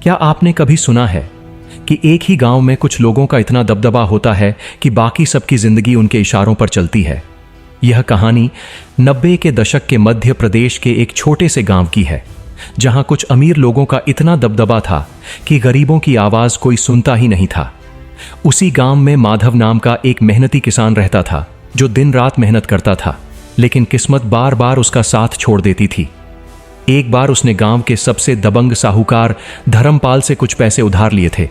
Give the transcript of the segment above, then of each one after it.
क्या आपने कभी सुना है कि एक ही गांव में कुछ लोगों का इतना दबदबा होता है कि बाकी सबकी जिंदगी उनके इशारों पर चलती है? यह कहानी 90 के दशक के मध्य प्रदेश के एक छोटे से गांव की है, जहां कुछ अमीर लोगों का इतना दबदबा था कि गरीबों की आवाज कोई सुनता ही नहीं था। उसी गांव में माधव नाम का एक मेहनती किसान रहता था, जो दिन रात मेहनत करता था, लेकिन किस्मत बार बार उसका साथ छोड़ देती थी। एक बार उसने गांव के सबसे दबंग साहूकार धर्मपाल से कुछ पैसे उधार लिए थे,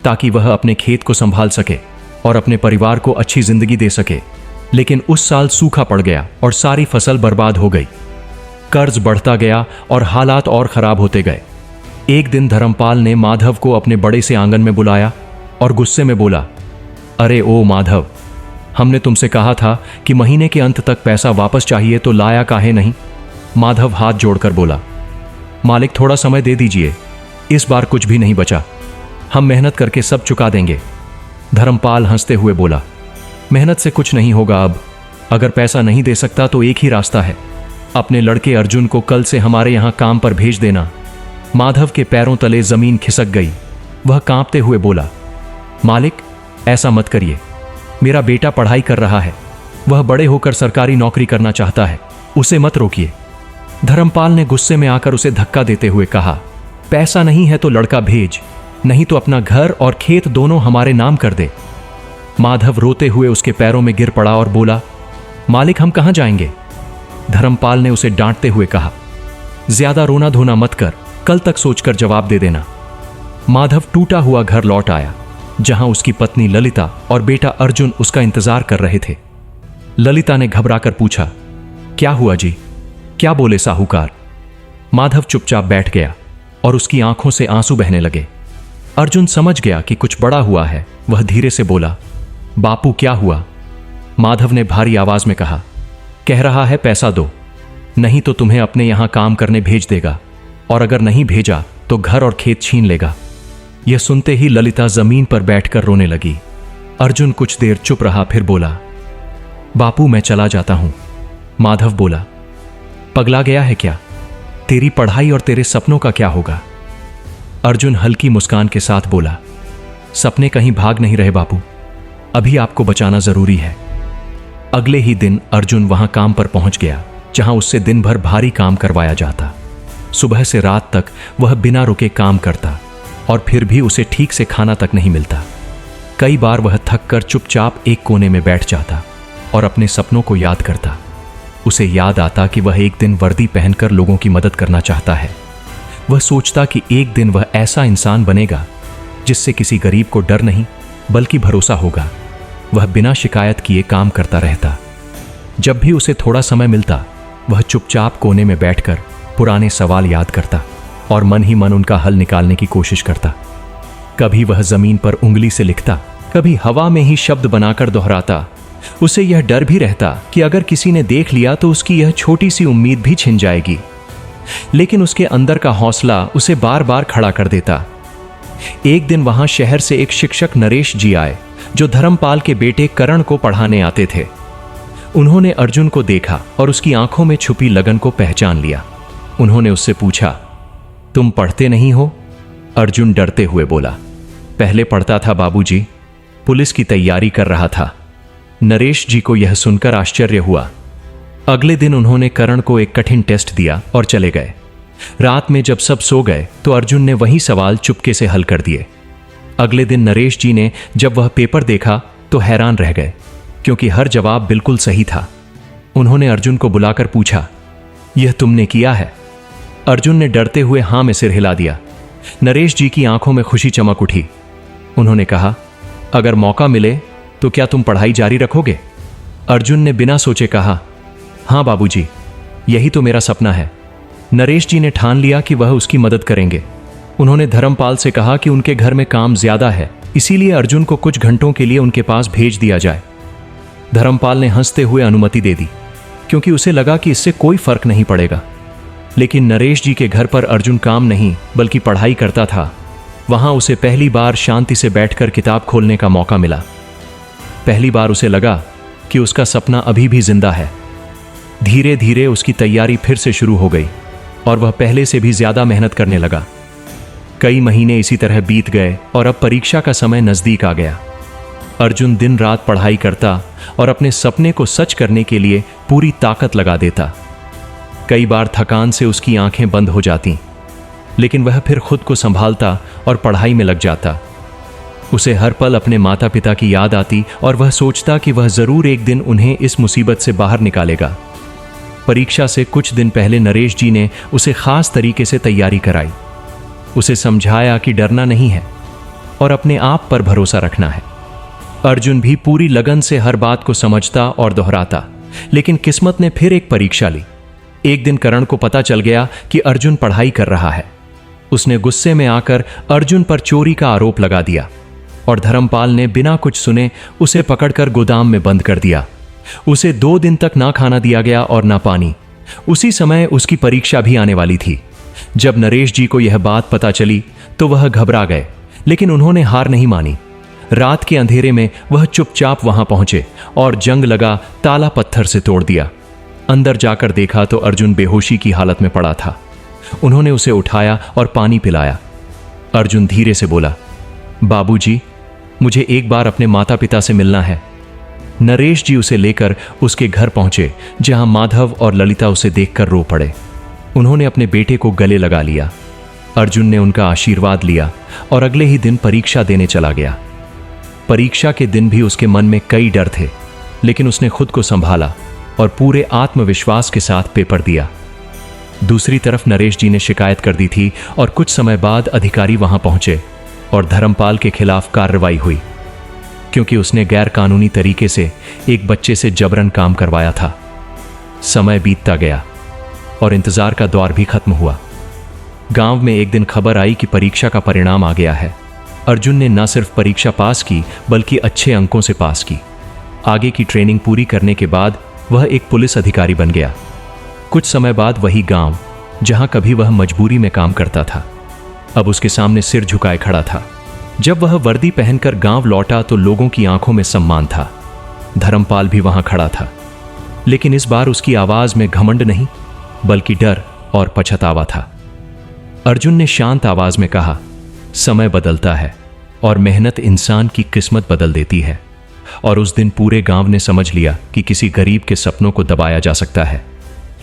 ताकि वह अपने खेत को संभाल सके और अपने परिवार को अच्छी जिंदगी दे सके। लेकिन उस साल सूखा पड़ गया और सारी फसल बर्बाद हो गई। कर्ज बढ़ता गया और हालात और खराब होते गए। एक दिन धर्मपाल ने माधव को अपने बड़े से आंगन में बुलाया और गुस्से में बोला, अरे ओ माधव, हमने तुमसे कहा था कि महीने के अंत तक पैसा वापस चाहिए, तो लाया काहे नहीं? माधव हाथ जोड़कर बोला, मालिक थोड़ा समय दे दीजिए, इस बार कुछ भी नहीं बचा, हम मेहनत करके सब चुका देंगे। धर्मपाल हंसते हुए बोला, मेहनत से कुछ नहीं होगा। अब अगर पैसा नहीं दे सकता तो एक ही रास्ता है, अपने लड़के अर्जुन को कल से हमारे यहां काम पर भेज देना। माधव के पैरों तले जमीन खिसक गई। वह कांपते हुए बोला, मालिक ऐसा मत करिए, मेरा बेटा पढ़ाई कर रहा है, वह बड़े होकर सरकारी नौकरी करना चाहता है, उसे मत रोकिए। धर्मपाल ने गुस्से में आकर उसे धक्का देते हुए कहा, पैसा नहीं है तो लड़का भेज, नहीं तो अपना घर और खेत दोनों हमारे नाम कर दे। माधव रोते हुए उसके पैरों में गिर पड़ा और बोला, मालिक हम कहां जाएंगे? धर्मपाल ने उसे डांटते हुए कहा, ज्यादा रोना धोना मत कर, कल तक सोचकर जवाब दे देना। माधव टूटा हुआ घर लौट आया, जहां उसकी पत्नी ललिता और बेटा अर्जुन उसका इंतजार कर रहे थे। ललिता ने घबराकर पूछा, क्या हुआ जी, क्या बोले साहूकार? माधव चुपचाप बैठ गया और उसकी आंखों से आंसू बहने लगे। अर्जुन समझ गया कि कुछ बड़ा हुआ है। वह धीरे से बोला, बापू क्या हुआ? माधव ने भारी आवाज में कहा, कह रहा है पैसा दो, नहीं तो तुम्हें अपने यहां काम करने भेज देगा, और अगर नहीं भेजा तो घर और खेत छीन लेगा। यह सुनते ही ललिता जमीन पर बैठकर रोने लगी। अर्जुन कुछ देर चुप रहा, फिर बोला, बापू मैं चला जाता हूं। माधव बोला, पगला गया है क्या? तेरी पढ़ाई और तेरे सपनों का क्या होगा? अर्जुन हल्की मुस्कान के साथ बोला, सपने कहीं भाग नहीं रहे बापू, अभी आपको बचाना जरूरी है। अगले ही दिन अर्जुन वहां काम पर पहुंच गया, जहां उससे दिन भर भारी काम करवाया जाता। सुबह से रात तक वह बिना रुके काम करता और फिर भी उसे ठीक से खाना तक नहीं मिलता। कई बार वह थक कर चुपचाप एक कोने में बैठ जाता और अपने सपनों को याद करता। उसे याद आता कि वह एक दिन वर्दी पहनकर लोगों की मदद करना चाहता है। वह सोचता कि एक दिन वह ऐसा इंसान बनेगा जिससे किसी गरीब को डर नहीं बल्कि भरोसा होगा। वह बिना शिकायत किए काम करता रहता। जब भी उसे थोड़ा समय मिलता, वह चुपचाप कोने में बैठकर पुराने सवाल याद करता और मन ही मन उनका हल निकालने की कोशिश करता। कभी वह जमीन पर उंगली से लिखता, कभी हवा में ही शब्द बनाकर दोहराता। उसे यह डर भी रहता कि अगर किसी ने देख लिया तो उसकी यह छोटी सी उम्मीद भी छिन जाएगी, लेकिन उसके अंदर का हौसला उसे बार बार खड़ा कर देता। एक दिन वहां शहर से एक शिक्षक नरेश जी आए, जो धर्मपाल के बेटे करण को पढ़ाने आते थे। उन्होंने अर्जुन को देखा और उसकी आंखों में छुपी लगन को पहचान लिया। उन्होंने उससे पूछा, तुम पढ़ते नहीं हो? अर्जुन डरते हुए बोला, पहले पढ़ता था बाबूजी, पुलिस की तैयारी कर रहा था। नरेश जी को यह सुनकर आश्चर्य हुआ। अगले दिन उन्होंने करण को एक कठिन टेस्ट दिया और चले गए। रात में जब सब सो गए तो अर्जुन ने वही सवाल चुपके से हल कर दिए। अगले दिन नरेश जी ने जब वह पेपर देखा तो हैरान रह गए, क्योंकि हर जवाब बिल्कुल सही था। उन्होंने अर्जुन को बुलाकर पूछा, यह तुमने किया है? अर्जुन ने डरते हुए हां में सिर हिला दिया। नरेश जी की आंखों में खुशी चमक उठी। उन्होंने कहा, अगर मौका मिले तो क्या तुम पढ़ाई जारी रखोगे? अर्जुन ने बिना सोचे कहा, हां बाबूजी, यही तो मेरा सपना है। नरेश जी ने ठान लिया कि वह उसकी मदद करेंगे। उन्होंने धर्मपाल से कहा कि उनके घर में काम ज्यादा है, इसीलिए अर्जुन को कुछ घंटों के लिए उनके पास भेज दिया जाए। धर्मपाल ने हंसते हुए अनुमति दे दी, क्योंकि उसे लगा कि इससे कोई फर्क नहीं पड़ेगा। लेकिन नरेश जी के घर पर अर्जुन काम नहीं बल्कि पढ़ाई करता था। वहां उसे पहली बार शांति से बैठकर किताब खोलने का मौका मिला। पहली बार उसे लगा कि उसका सपना अभी भी जिंदा है। धीरे धीरे उसकी तैयारी फिर से शुरू हो गई और वह पहले से भी ज्यादा मेहनत करने लगा। कई महीने इसी तरह बीत गए और अब परीक्षा का समय नजदीक आ गया। अर्जुन दिन रात पढ़ाई करता और अपने सपने को सच करने के लिए पूरी ताकत लगा देता। कई बार थकान से उसकी आंखें बंद हो जाती, लेकिन वह फिर खुद को संभालता और पढ़ाई में लग जाता। उसे हर पल अपने माता पिता की याद आती और वह सोचता कि वह जरूर एक दिन उन्हें इस मुसीबत से बाहर निकालेगा। परीक्षा से कुछ दिन पहले नरेश जी ने उसे खास तरीके से तैयारी कराई। उसे समझाया कि डरना नहीं है और अपने आप पर भरोसा रखना है। अर्जुन भी पूरी लगन से हर बात को समझता और दोहराता, लेकिन किस्मत ने फिर एक परीक्षा ली। एक दिन करण को पता चल गया कि अर्जुन पढ़ाई कर रहा है। उसने गुस्से में आकर अर्जुन पर चोरी का आरोप लगा दिया और धर्मपाल ने बिना कुछ सुने उसे पकड़कर गोदाम में बंद कर दिया। उसे 2 दिन तक ना खाना दिया गया और ना पानी। उसी समय उसकी परीक्षा भी आने वाली थी। जब नरेश जी को यह बात पता चली तो वह घबरा गए, लेकिन उन्होंने हार नहीं मानी। रात के अंधेरे में वह चुपचाप वहां पहुंचे और जंग लगा ताला पत्थर से तोड़ दिया। अंदर जाकर देखा तो अर्जुन बेहोशी की हालत में पड़ा था। उन्होंने उसे उठाया और पानी पिलाया। अर्जुन धीरे से बोला, बाबूजी, मुझे एक बार अपने माता पिता से मिलना है। नरेश जी उसे लेकर उसके घर पहुंचे, जहां माधव और ललिता उसे देखकर रो पड़े। उन्होंने अपने बेटे को गले लगा लिया। अर्जुन ने उनका आशीर्वाद लिया और अगले ही दिन परीक्षा देने चला गया। परीक्षा के दिन भी उसके मन में कई डर थे, लेकिन उसने खुद को संभाला और पूरे आत्मविश्वास के साथ पेपर दिया। दूसरी तरफ नरेश जी ने शिकायत कर दी थी और कुछ समय बाद अधिकारी वहां पहुंचे और धर्मपाल के खिलाफ कार्रवाई हुई, क्योंकि उसने गैर कानूनी तरीके से एक बच्चे से जबरन काम करवाया था। समय बीतता गया और इंतजार का दौर भी खत्म हुआ। गांव में एक दिन खबर आई कि परीक्षा का परिणाम आ गया है। अर्जुन ने न सिर्फ परीक्षा पास की, बल्कि अच्छे अंकों से पास की। आगे की ट्रेनिंग पूरी करने के बाद वह एक पुलिस अधिकारी बन गया। कुछ समय बाद वही गांव, जहां कभी वह मजबूरी में काम करता था, अब उसके सामने सिर झुकाए खड़ा था। जब वह वर्दी पहनकर गांव लौटा तो लोगों की आंखों में सम्मान था। धर्मपाल भी वहां खड़ा था, लेकिन इस बार उसकी आवाज में घमंड नहीं, बल्कि डर और पछतावा था। अर्जुन ने शांत आवाज में कहा, समय बदलता है और मेहनत इंसान की किस्मत बदल देती है। और उस दिन पूरे गांव ने समझ लिया कि किसी गरीब के सपनों को दबाया जा सकता है,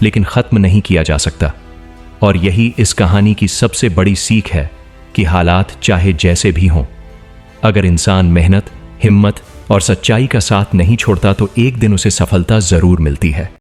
लेकिन खत्म नहीं किया जा सकता। और यही इस कहानी की सबसे बड़ी सीख है कि हालात चाहे जैसे भी हों, अगर इंसान मेहनत, हिम्मत और सच्चाई का साथ नहीं छोड़ता तो एक दिन उसे सफलता जरूर मिलती है।